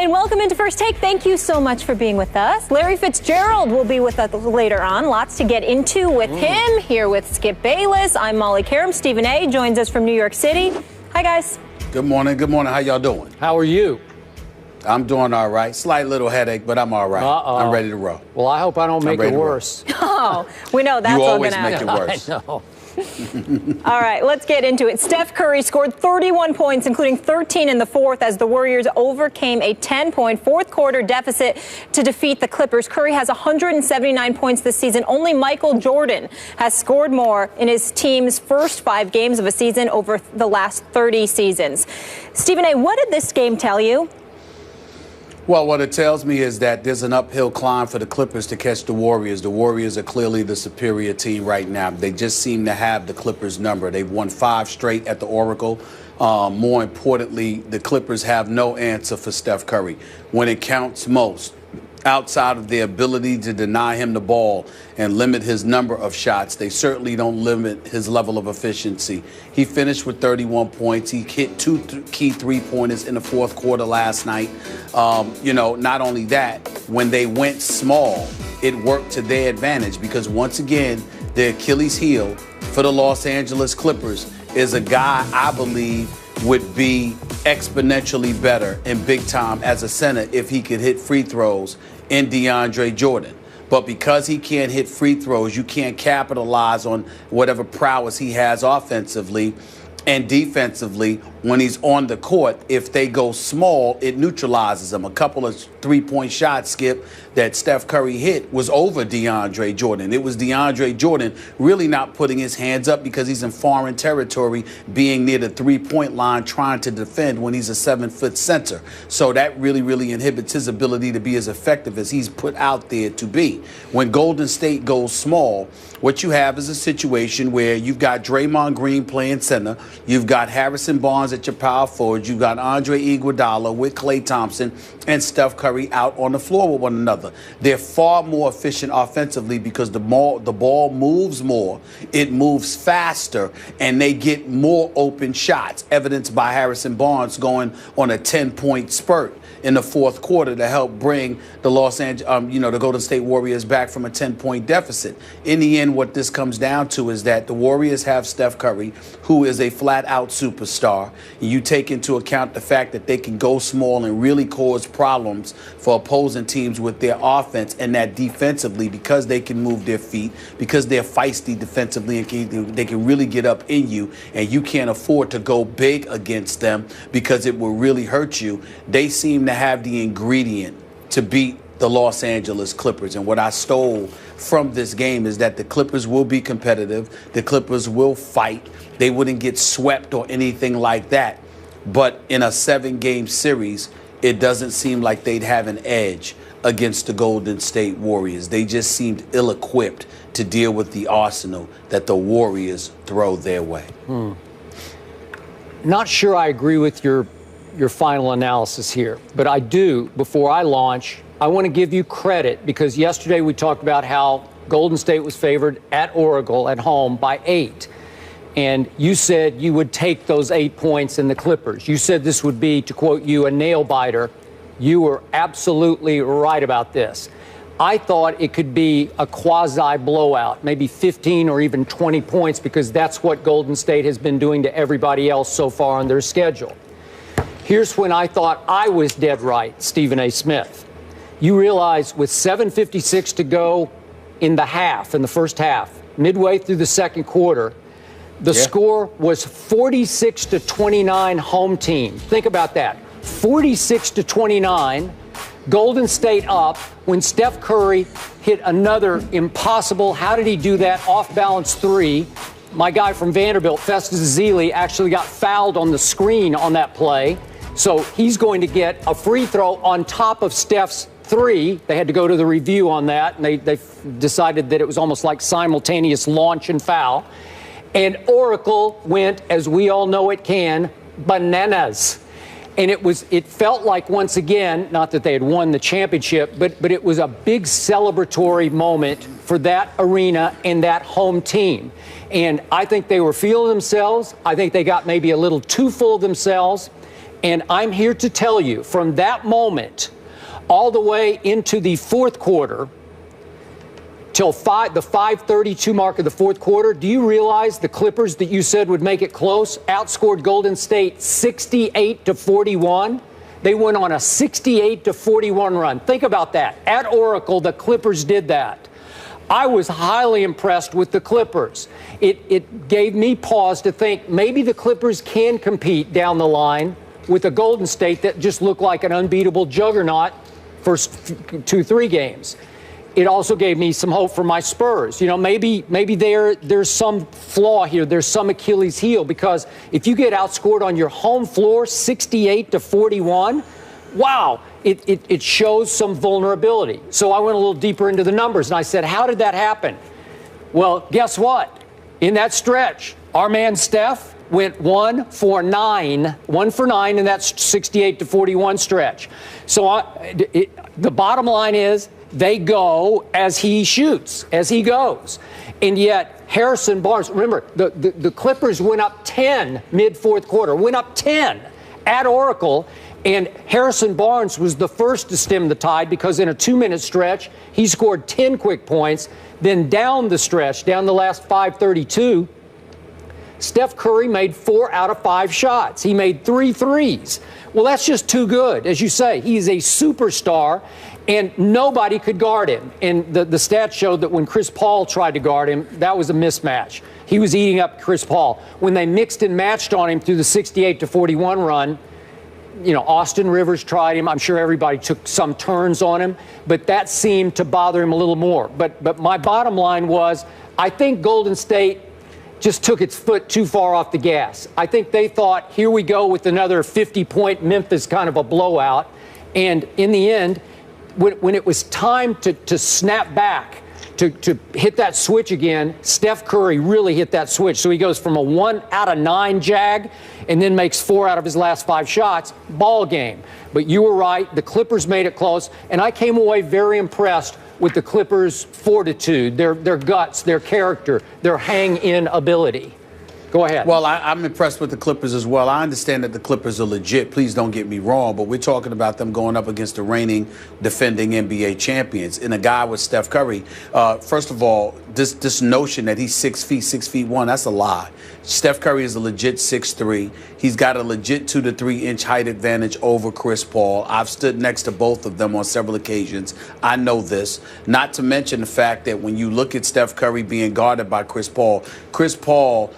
and welcome into First Take. Thank you so much for being with us. Larry Fitzgerald will be with us later on. Lots to get into with him. Here with Skip Bayless. I'm Molly Karam. Stephen A. joins us from New York City. Hi, guys. Good morning. Good morning. How y'all doing? How are you? I'm doing all right. Slight little headache, but I'm all right. I'm ready to roll. Well, I hope I don't make it worse. Oh, we know that's all going to happen. You always make it worse. I know. All right, let's get into it. Steph Curry scored 31 points, including 13 in the fourth, as the Warriors overcame a 10-point fourth-quarter deficit to defeat the Clippers. Curry has 179 points this season. Only Michael Jordan has scored more in his team's first 5 games of a season over the last 30 seasons. Stephen A., what did this game tell you? Well, what it tells me is that there's an uphill climb for the Clippers to catch the Warriors. The Warriors are clearly the superior team right now. They just seem to have the Clippers' number. They've won 5 straight at the Oracle. More importantly, the Clippers have no answer for Steph Curry when it counts most. Outside of their ability to deny him the ball and limit his number of shots, they certainly don't limit his level of efficiency. He finished with 31 points. He hit 2 key three-pointers in the fourth quarter last night. Not only that, when they went small, it worked to their advantage because, once again, the Achilles heel for the Los Angeles Clippers is a guy I believe would be exponentially better and big time as a center if he could hit free throws in DeAndre Jordan. But because he can't hit free throws, you can't capitalize on whatever prowess he has offensively and defensively when he's on the court. If they go small, it neutralizes them. A couple of three-point shots, Skip, that Steph Curry hit was over DeAndre Jordan. It was DeAndre Jordan really not putting his hands up because he's in foreign territory, being near the three-point line, trying to defend when he's a 7-foot center. So that really inhibits his ability to be as effective as he's put out there to be. When Golden State goes small, what you have is a situation where you've got Draymond Green playing center, you've got Harrison Barnes at your power forward, you've got Andre Iguodala with Klay Thompson and Steph Curry out on the floor with one another. They're far more efficient offensively because the ball moves more, it moves faster, and they get more open shots, evidenced by Harrison Barnes going on a 10-point spurt in the fourth quarter to help bring the the Golden State Warriors back from a 10-point deficit. In the end, what this comes down to is that the Warriors have Steph Curry, who is a flat-out superstar. You take into account the fact that they can go small and really cause problems for opposing teams with their offense, and that defensively, because they can move their feet, because they're feisty defensively, and they can really get up in you, and you can't afford to go big against them because it will really hurt you. They seem to have the ingredient to beat the Los Angeles Clippers. And what I stole from this game is that the Clippers will be competitive. The Clippers will fight. They wouldn't get swept or anything like that. But in a 7-game series, it doesn't seem like they'd have an edge against the Golden State Warriors. They just seemed ill-equipped to deal with the arsenal that the Warriors throw their way. Not sure I agree with your final analysis here, but I do, before I launch, I want to give you credit because yesterday we talked about how Golden State was favored at Oracle at home by 8. And you said you would take those 8 points in the Clippers. You said this would be, to quote you, a nail biter. You were absolutely right about this. I thought it could be a quasi blowout, maybe 15 or even 20 points, because that's what Golden State has been doing to everybody else so far on their schedule. Here's when I thought I was dead right, Stephen A. Smith. You realize with 7:56 to go in the first half, midway through the second quarter, the score was 46-29 home team. Think about that. 46-29, Golden State up when Steph Curry hit another impossible, how did he do that, off-balance 3. My guy from Vanderbilt, Festus Ezeli, actually got fouled on the screen on that play. So he's going to get a free throw on top of Steph's 3. They had to go to the review on that, and they decided that it was almost like simultaneous launch and foul. And Oracle went, as we all know it can, bananas. And it felt like, once again, not that they had won the championship, but it was a big celebratory moment for that arena and that home team. And I think they were feeling themselves. I think they got maybe a little too full of themselves. And I'm here to tell you, from that moment all the way into the fourth quarter, till the 5:32 mark of the fourth quarter, do you realize the Clippers that you said would make it close outscored Golden State 68-41? They went on a 68-41 run. Think about that. At Oracle, the Clippers did that. I was highly impressed with the Clippers. It gave me pause to think maybe the Clippers can compete down the line with a Golden State that just looked like an unbeatable juggernaut first 2-3 games. It also gave me some hope for my Spurs. You know, maybe there's some flaw here. There's some Achilles heel, because if you get outscored on your home floor 68-41, wow, it shows some vulnerability. So I went a little deeper into the numbers, and I said, how did that happen? Well, guess what? In that stretch, our man Steph went 1 for 9 in that 68-41 stretch. So the bottom line is, they go as he shoots, as he goes. And yet, Harrison Barnes, remember, the Clippers went up 10 mid-fourth quarter, went up 10 at Oracle, and Harrison Barnes was the first to stem the tide, because in a 2-minute stretch, he scored 10 quick points. Then down the stretch, down the last 5:32, Steph Curry made 4 out of 5 shots. He made 3 threes. Well, that's just too good. As you say, he's a superstar, and nobody could guard him. And the stats showed that when Chris Paul tried to guard him, that was a mismatch. He was eating up Chris Paul. When they mixed and matched on him through the 68-41 run, you know, Austin Rivers tried him. I'm sure everybody took some turns on him, but that seemed to bother him a little more. But my bottom line was, I think Golden State just took its foot too far off the gas. I think they thought, here we go with another 50-point Memphis kind of a blowout. And in the end, when it was time to snap back, to hit that switch again, Steph Curry really hit that switch. So he goes from a 1 out of 9 jag and then makes 4 out of his last 5 shots. Ball game. But you were right. The Clippers made it close. And I came away very impressed with the Clippers' fortitude, their guts, their character, their hang-in ability. Go ahead. Well, I'm impressed with the Clippers as well. I understand that the Clippers are legit. Please don't get me wrong, but we're talking about them going up against the reigning, defending NBA champions. And a guy with Steph Curry, first of all, this notion that he's 6 feet, 6'1", that's a lie. Steph Curry is a legit 6'3". He's got a legit 2 to 3 inch height advantage over Chris Paul. I've stood next to both of them on several occasions. I know this. Not to mention the fact that when you look at Steph Curry being guarded by Chris Paul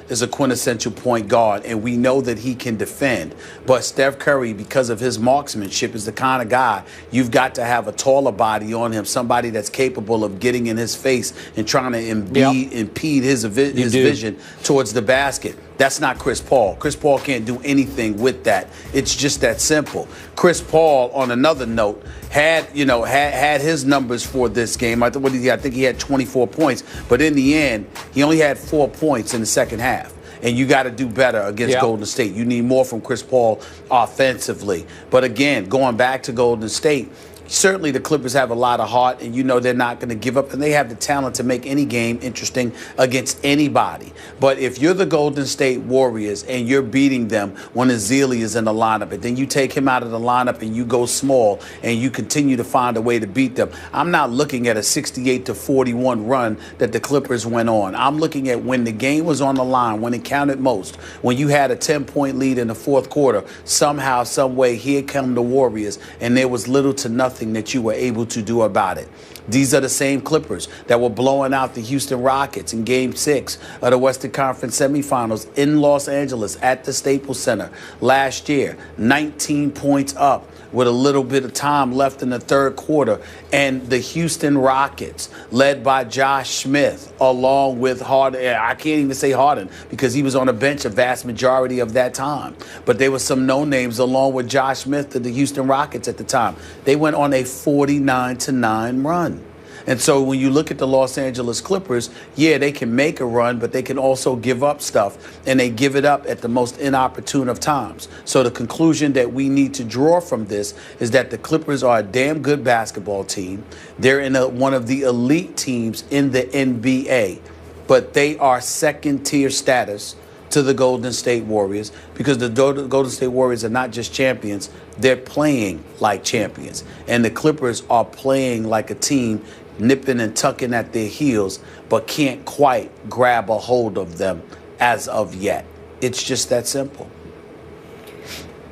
is a quintessential point guard, and we know that he can defend. But Steph Curry, because of his marksmanship, is the kind of guy you've got to have a taller body on him, somebody that's capable of getting in his face and trying to impede his vision towards the basket. That's not Chris Paul. Chris Paul can't do anything with that. It's just that simple. Chris Paul, on another note, had his numbers for this game. I think he had 24 points, but in the end, he only had 4 points in the second half. And you got to do better against Golden State. You need more from Chris Paul offensively. But again, going back to Golden State, certainly the Clippers have a lot of heart, and you know they're not going to give up, and they have the talent to make any game interesting against anybody. But if you're the Golden State Warriors and you're beating them when Ezeli is in the lineup, and then you take him out of the lineup and you go small and you continue to find a way to beat them, I'm not looking at a 68-41 run that the Clippers went on. I'm looking at when the game was on the line, when it counted most, when you had a 10-point lead in the fourth quarter, somehow, some way, here come the Warriors, and there was little to nothing that you were able to do about it. These are the same Clippers that were blowing out the Houston Rockets in Game 6 of the Western Conference semifinals in Los Angeles at the Staples Center last year. 19 points up with a little bit of time left in the third quarter. And the Houston Rockets, led by Josh Smith, along with Harden. I can't even say Harden because he was on the bench a vast majority of that time. But there were some no-names along with Josh Smith to the Houston Rockets at the time. They went on a 49-9 run. And so when you look at the Los Angeles Clippers, yeah, they can make a run, but they can also give up stuff, and they give it up at the most inopportune of times. So the conclusion that we need to draw from this is that the Clippers are a damn good basketball team. They're in one of the elite teams in the NBA, but they are second-tier status to the Golden State Warriors, because the Golden State Warriors are not just champions, they're playing like champions. And the Clippers are playing like a team nipping and tucking at their heels, but can't quite grab a hold of them as of yet. It's just that simple.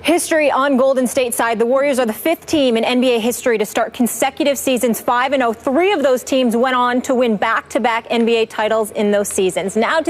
History on Golden State's side. The Warriors are the 5th team in NBA history to start consecutive seasons 5-0. 3 of those teams went on to win back-to-back NBA titles in those seasons. Now to